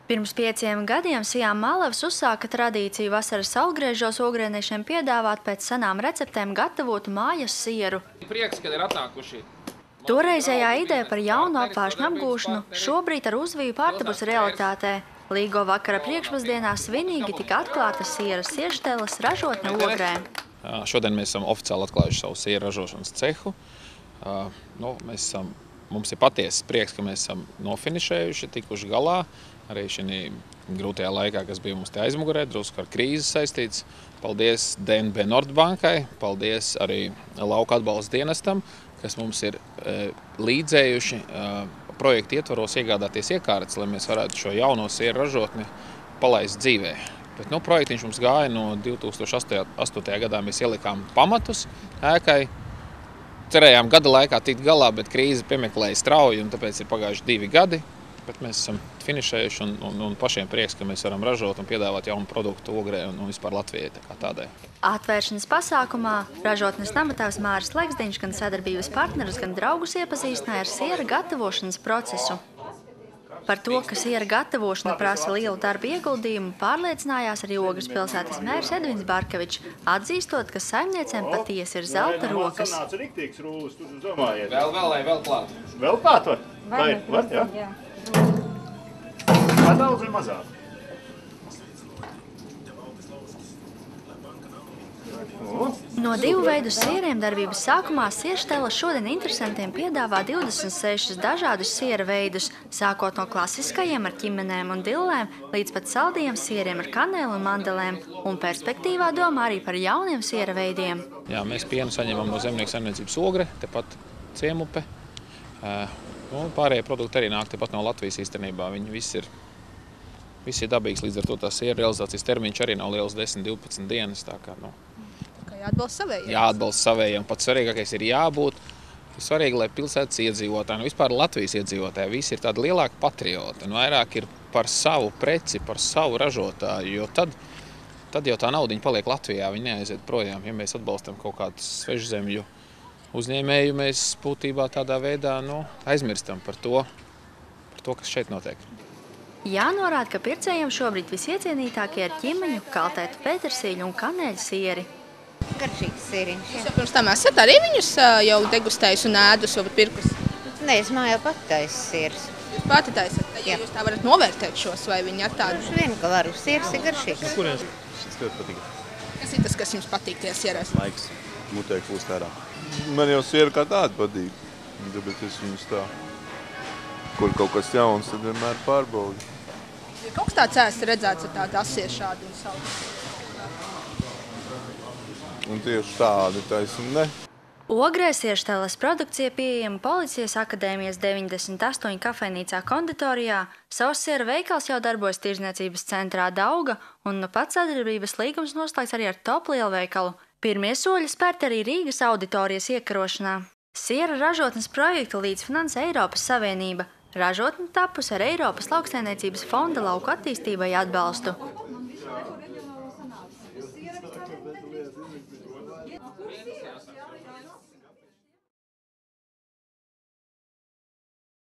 Pirms 5 gadiem Sijā Malavs uzsāka tradīciju vasaras saulgriežos ogrēniešiem piedāvāt pēc senām receptēm gatavotu mājas sieru. Prieks, kad ir atnākuši. Toreizējā ideja par jaunu apvāršņu apgūšanu šobrīd ar uzviju pārtapusi realitātē. Līgo vakara priekšpusdienā svinīgi tika atklāta sieras iešteles ražotne Ogrē. Šodien mēs esam oficiāli atklājuši savu sieru ražošanas cehu. Mums ir patiesas prieks, ka mēs esam nofinišējuši, tikuši galā. Arī šī grūtajā laikā, kas bija mums te aizmugurē, drusku ar krīzi saistīts. Paldies DNB Nordbankai, paldies arī Lauka atbalsta dienestam, kas mums ir līdzējuši projektu ietvaros iegādāties iekārtas, lai mēs varētu šo jauno sieru ražotni palaist dzīvē. Bet, projektiņš mums gāja no 2008. gadā, mēs ielikām pamatus ēkai. Cerējām gada laikā tikt galā, bet krīze piemeklēja strauji, un tāpēc ir pagājuši 2 gadi. Bet mēs esam finišējuši un pašiem prieks, ka mēs varam ražot un piedāvāt jaunu produktu Ogrē un vispār Latvijai kā tādai. Atvēršanas pasākumā ražotnes namatājs Māris Leksdiņš gan sadarbības partnerus, gan draugus iepazīstināja ar siera gatavošanas procesu. Par to, ka siera gatavošana prasa lielu darbu ieguldījumu, pārliecinājās arī Ogres pilsētas mērs Edvins Barkevičs, atzīstot, ka saimniecēm patiesi ir zelta rokas. Vēl klāt. Vēl klāt var? Var, jā? Kā daudz vai mazāk? No 2 veidu sieriem darbības sākumā Sierštela šodien interesantiem piedāvā 26 dažādus siera veidus, sākot no klasiskajiem ar ķimenēm un dillēm, līdz pat saldajiem sieriem ar kanēlu un mandelēm, un perspektīvā domā arī par jauniem siera veidiem. Jā, mēs pienu saņemam no zemnieku saimniecības Ogre, tepat Ciemupe. Pārējie produkti arī nāk tepat no Latvijas īstenībā. Viņi visi ir dabīgs, līdz ar to tā siera realizācijas termiņš arī nav liels 10-12 dienas. Tā kā, Jāatbalsta savējiem. Jāatbalsta savējiem. Pats svarīgākais ir jābūt. Ir svarīgi, lai pilsētas iedzīvotāji, vispār Latvijas iedzīvotāji, visi ir tādi lielāki patrioti un vairāk ir par savu preci, par savu ražotāju, jo tad jau tā naudiņa paliek Latvijā, viņi neaiziet projām. Ja mēs atbalstam kaut kādus svežzemju uzņēmēju, mēs būtībā tādā veidā aizmirstam par to, kas šeit notiek. Jānorāda, ka pircējiem šobrīd visiecienītākie ir ķimeņu, kaltētu petersīļu un kanēļu sieri. Garšīgs sieriņš. Jūs jau pirms tam esat arī viņus jau degustējis un ēdus vai pirkus? Nē, es mājā pat taisu sieras. Jūs pati taisat, ja jūs tā varat novērtēt šos, vai viņi ir tādi? Vien, ka varu. Sieras ir garšīgs. Kurienes? Šis ļoti patīk. Kas ir tas, kas jums patīk tie sierās? Laiks. Mutē kūst ārā. Man jau siera kā tāda patīk. Tāpēc es viņus tā, kur kaut kas jauns, tad vienmēr pārbaudu. Ir kaut kas tāds ēst redzēts ar tādu asiešādu un savu? Un tieši tādi taisni ne. Ogrē Sieršteles produkcija pieejama Policijas akadēmijas 98 kafejnīcā konditorijā, savs siera veikals jau darbojas tirdzniecības centrā Dauga un pat sadarbības līgums noslēgts arī ar top lielveikalu. Pirmie soļi spērti arī Rīgas auditorijas iekarošanā. Siera ražotnes projektu līdzfinansē Eiropas Savienība. Ražotne tapusi ar Eiropas lauksaimniecības fonda lauku attīstībai atbalstu.